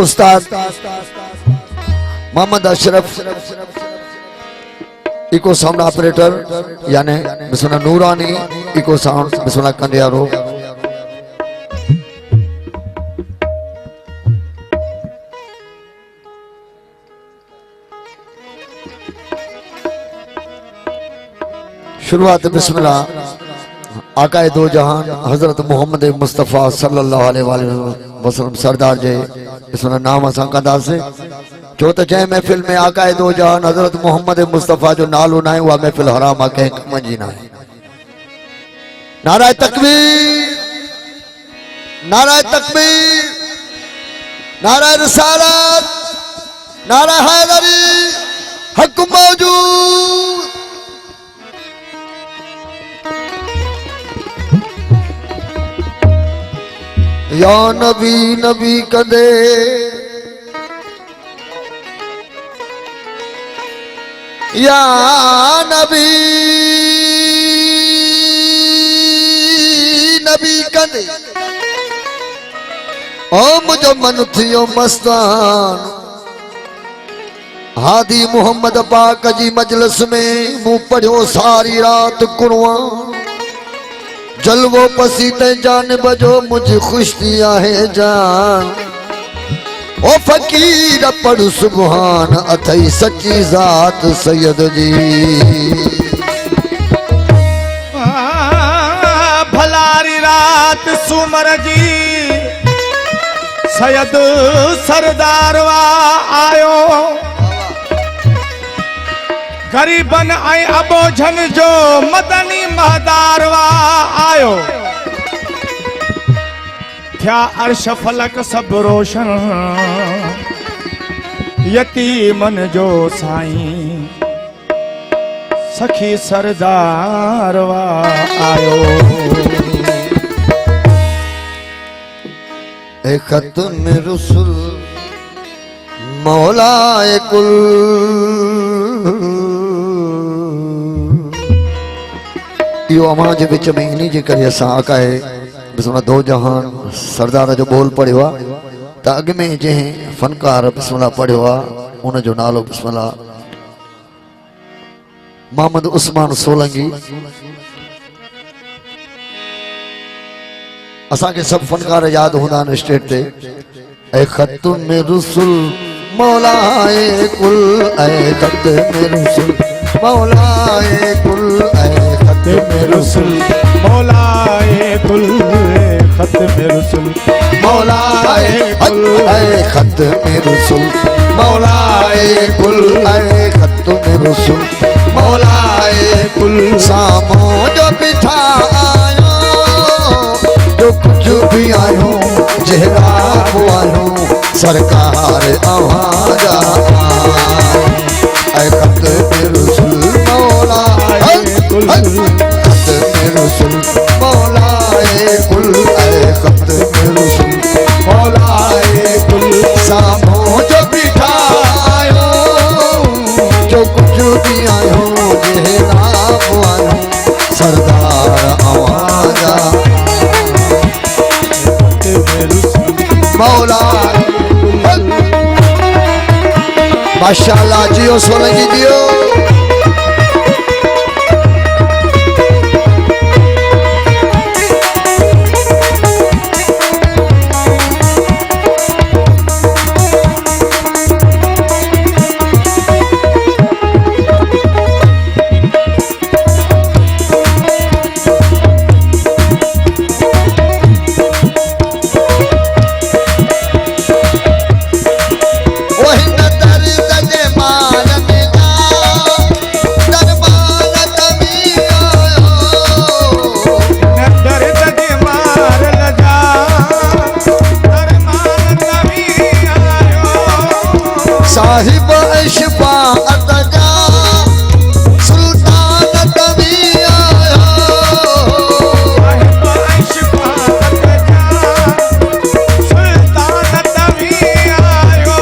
उस्ताद Mohammad Ashraf echo sound operator यानी बिस्मिल्लाह नूरानी echo sound बिस्मिल्लाह कंदियारो। शुरुआत बिस्मिल्लाह आकाए दो जहान हजरत मोहम्मद मुस्तफ़ा सल्लल्लाहु अलैहि वसल्लम सरदार जे बिस्मिल्लाह नाम असां कंदासीं जो त जंहिं महफ़िल में आकाए दो जहान हजरत मोहम्मद मुस्तफ़ा जो नालो न आहे उहा महफ़िल हराम आहे, कंहिं कम जी न आहे। नाराए तकबीर, नाराए तकबीर, नाराए रिसालत, नाराए हैदरी, हक मौजूद। या नबी नबी कदे या नबी नबी कदे ओ मुझो मन थियो मस्तान हादी मोहम्मद पाक जी मजलिस में मूं पढ़ियो सारी रात कुरआन जलवो पसीते जानिब जो मुझे खुश दिया है जान ओ फकीर पढ़ सुबहान अथई सच्ची जात सैयद जी। भलारी रात सुमर जी सैयद सरदारवा आयो गरीबन ऐं अबोझन जो मदनी महदारवा आयो थिया अर्श फलक सब रोशन यतीमन जो साईं सखी सरदारवा आयो। ए खत्म रसूल मौलाए कुल यो अमा जे विच में इन्हीं जे करे असां आकाए बिस्मिल्लाह दो जहान सरदार जो बोल पढ़ियो आहे त अॻ में जंहिं फनकार बिस्मिल्लाह पढ़ियो आहे उन जो नालो बिस्मिल्लाह मोहम्मद उस्मान सोलंगी। असांखे सभु फनकार यादि हूंदा आहिनि स्टेज ते। ऐ ख़त में रसूल मौलाए कुल ऐ ख़त में रसूल मौलाए कुल ऐ ख़त में रसूल मौलाए कुल खत में रसूल मौलाए कुल ऐ ख़त में रसूल मौलाए कुल ऐ ख़त में रसूल मौलाए कुल सामो जो बिठा आयो जो कुछ भी आयो जहरा आयो सरकार आवाजा ऐ ख़त में रसूल मौलाए कुल ख़त में रसूल मौलाए कुल ऐ ख़त में रसूल मौलाए कुल सामो जो बिठा आयो जो कुछ भी आयो जहरा आयो सरदार आवाजा मौला माशाअल्लाह जियो सोलंगी जियो। साहिब शफाअत जा सुल्तान तवी आयो साहिब शफाअत जा सुल्तान तवी आयो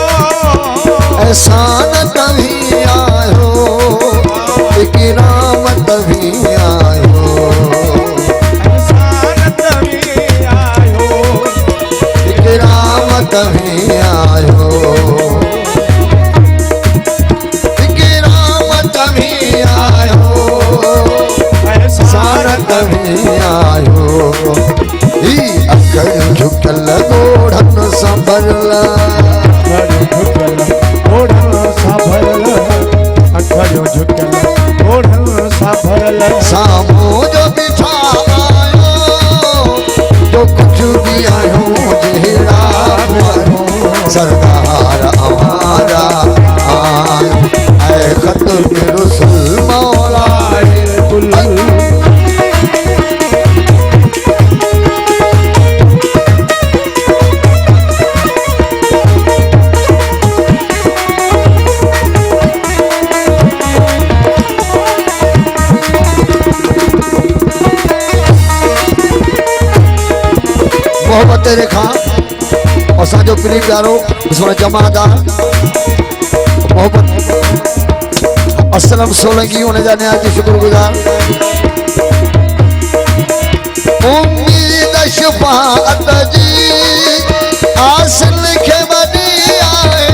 एहसान तवी आयो इकराम तवी आयो एहसान तवी आयो इकराम तवी आयो गिरामत में आयो सारत में आयो ई अखड़ झुकल गोढ़न संभरला सामो जो बिछा आयो जो कुछ भी आयो जेड़ा आयो सरदार हमारा आयो ऐ खत्म रसूल मौला मोहब्बत तेरे खां और साजो प्री प्यारो इसमें जमादार मोहब्बत असलम सोलंकी होने जाने आज शुक्रगुजार उम्मीद शफाअत जी आसन के बनी आए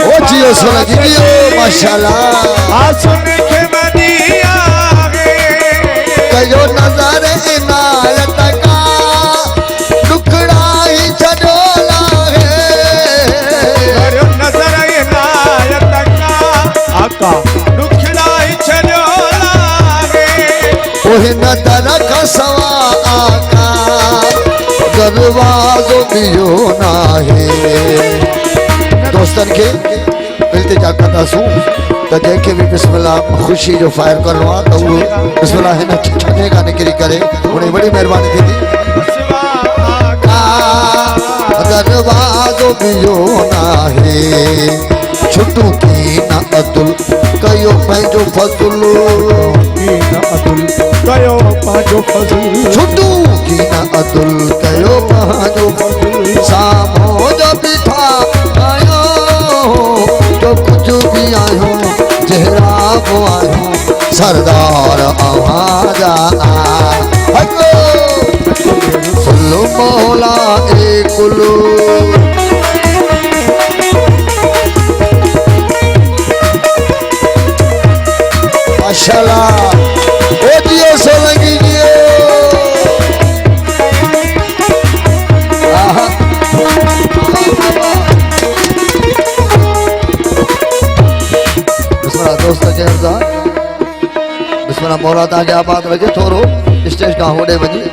ओ जियो सोलंकी जियो माशाल्लाह आसन के बनी आए कयो नजर इनायत का टुकड़ा ही छडोला है नजर इनायत का आका दुखड़ा छड़ोला है ओहे नजर का सवा आका दरवाजो दियो ना है दोस्तन के मिलते जाकर दासू तो देखे भी बिस्मिल्लाह खुशी जो फायर करो तो वो बिस्मिल्लाह है ना छने का निकली करे उन्हें बड़ी मेहरबानी थी दरवाजो दियो ना है छुटू की ना अतुल कयो पंहिंजो फज़ुल कयो पाजो फज़ुल छुटू की ना अतुल कयो पंहिंजो फज़ुल सामो जो बिठा आयो जो कुछ भी आयो चेहरा को आयो सरदार आवाजा हको फुल्लो मौला एक कुल्लू माशाल्लाह ओ जियो सोलंकी जियो आहा बिस्मिल्लाह दोस्त के हरदा बिस्मिल्लाह मौला ताके आबाद रखे थोरो स्टेज का होड़े वञी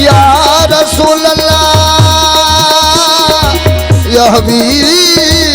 या रसूल अल्लाह या हबीब